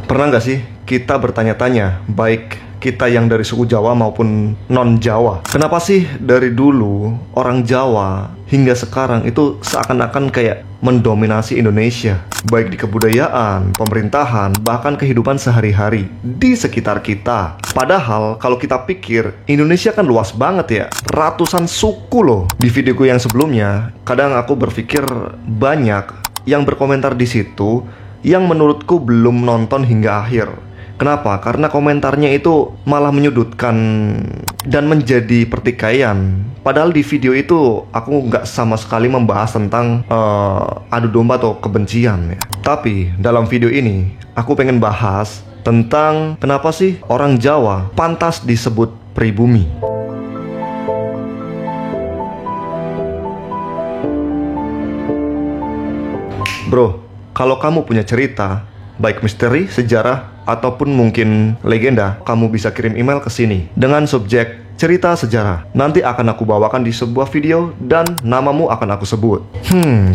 Pernah nggak sih kita bertanya-tanya, baik kita yang dari suku Jawa maupun non-Jawa, kenapa sih dari dulu orang Jawa hingga sekarang itu seakan-akan kayak mendominasi Indonesia, baik di kebudayaan, pemerintahan, bahkan kehidupan sehari-hari di sekitar kita. Padahal kalau kita pikir, Indonesia kan luas banget ya, ratusan suku loh. Di videoku yang sebelumnya, kadang aku berpikir banyak yang berkomentar di situ yang menurutku belum nonton hingga akhir. Kenapa? Karena komentarnya itu malah menyudutkan dan menjadi pertikaian. Padahal di video itu aku nggak sama sekali membahas tentang adu domba atau kebencian ya. Tapi dalam video ini aku pengen bahas tentang kenapa sih orang Jawa pantas disebut pribumi. Bro, kalau kamu punya cerita, baik misteri, sejarah, ataupun mungkin legenda, kamu bisa kirim email ke sini dengan subjek cerita sejarah. Nanti akan aku bawakan di sebuah video dan namamu akan aku sebut.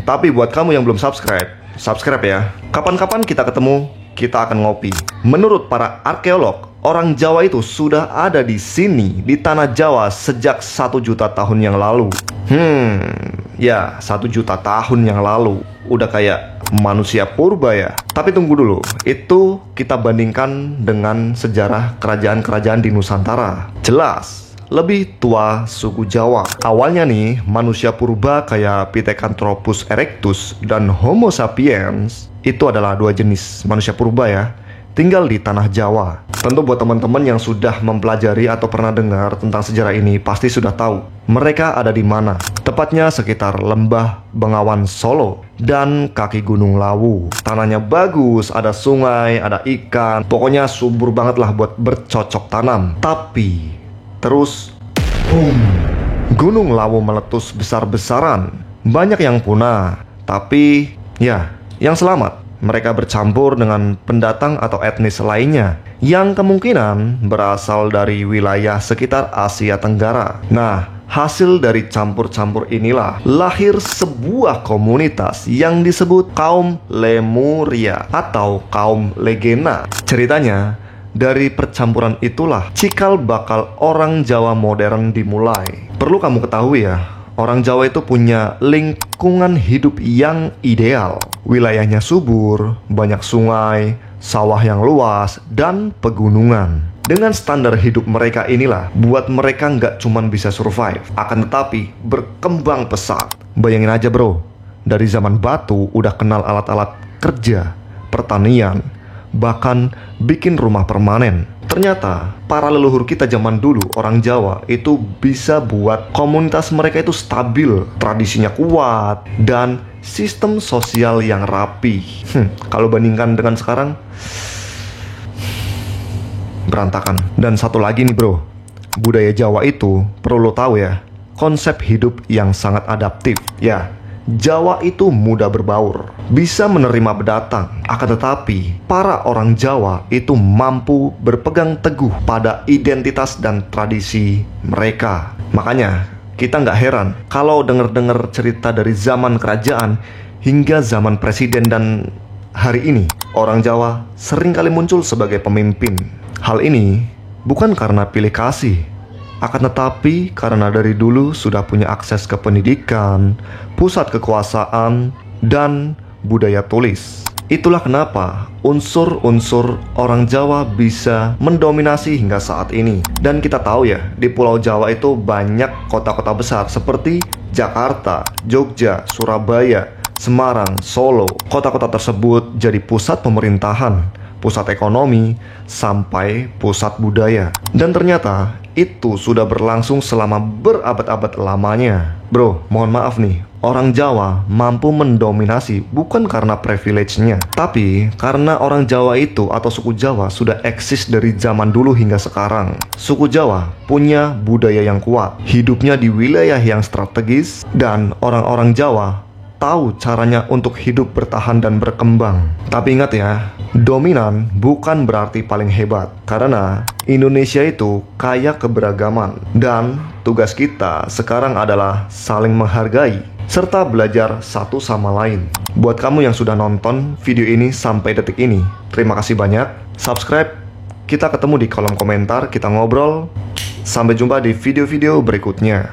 Tapi buat kamu yang belum subscribe ya. Kapan-kapan kita ketemu, kita akan ngopi. Menurut para arkeolog, orang Jawa itu sudah ada di sini, di tanah Jawa sejak 1 juta tahun yang lalu. Ya, 1 juta tahun yang lalu. Udah kayak manusia purba ya. Tapi tunggu dulu, itu kita bandingkan dengan sejarah kerajaan-kerajaan di Nusantara. Jelas lebih tua suku Jawa. Awalnya nih, manusia purba kayak Pithecanthropus erectus dan Homo sapiens itu adalah dua jenis manusia purba ya, tinggal di tanah Jawa. Tentu buat teman-teman yang sudah mempelajari atau pernah dengar tentang sejarah ini pasti sudah tahu mereka ada di mana. Tepatnya sekitar Lembah Bengawan Solo dan kaki Gunung Lawu. Tanahnya bagus, ada sungai, ada ikan, pokoknya subur banget lah buat bercocok tanam. Tapi terus Gunung Lawu meletus besar-besaran. Banyak yang punah, tapi ya, yang selamat mereka bercampur dengan pendatang atau etnis lainnya yang kemungkinan berasal dari wilayah sekitar Asia Tenggara. Nah, hasil dari campur-campur inilah lahir sebuah komunitas yang disebut kaum Lemuria atau kaum Legena. Ceritanya, dari percampuran itulah cikal bakal orang Jawa modern dimulai. Perlu kamu ketahui ya, orang Jawa itu punya lingkungan hidup yang ideal. Wilayahnya subur, banyak sungai, sawah yang luas, dan pegunungan. Dengan standar hidup mereka inilah buat mereka nggak cuma bisa survive, akan tetapi berkembang pesat. Bayangin aja bro, dari zaman batu udah kenal alat-alat kerja, pertanian, bahkan bikin rumah permanen. Ternyata para leluhur kita zaman dulu, orang Jawa, itu bisa buat komunitas mereka itu stabil, tradisinya kuat, dan sistem sosial yang rapi. Kalau bandingkan dengan sekarang, berantakan. Dan satu lagi nih bro, budaya Jawa itu perlu lo tahu ya, konsep hidup yang sangat adaptif. Ya, Jawa itu mudah berbaur, bisa menerima pendatang. Akan tetapi, para orang Jawa itu mampu berpegang teguh pada identitas dan tradisi mereka. Makanya, kita nggak heran kalau dengar-dengar cerita dari zaman kerajaan hingga zaman presiden dan hari ini, orang Jawa seringkali muncul sebagai pemimpin. Hal ini bukan karena pilih kasih, akan tetapi karena dari dulu sudah punya akses ke pendidikan, pusat kekuasaan, dan budaya tulis. Itulah kenapa unsur-unsur orang Jawa bisa mendominasi hingga saat ini. Dan kita tahu ya, di Pulau Jawa itu banyak kota-kota besar seperti Jakarta, Jogja, Surabaya, Semarang, Solo. Kota-kota tersebut jadi pusat pemerintahan, pusat ekonomi, sampai pusat budaya. Dan ternyata itu sudah berlangsung selama berabad-abad lamanya. Bro, mohon maaf nih, orang Jawa mampu mendominasi bukan karena privilege-nya, tapi karena orang Jawa itu atau suku Jawa sudah eksis dari zaman dulu hingga sekarang. Suku Jawa punya budaya yang kuat, hidupnya di wilayah yang strategis, dan orang-orang Jawa tahu caranya untuk hidup bertahan dan berkembang. Tapi ingat ya, dominan bukan berarti paling hebat, karena Indonesia itu kaya keberagaman. Dan tugas kita sekarang adalah saling menghargai, serta belajar satu sama lain. Buat kamu yang sudah nonton video ini sampai detik ini, terima kasih banyak. Subscribe, kita ketemu di kolom komentar, kita ngobrol. Sampai jumpa di video-video berikutnya.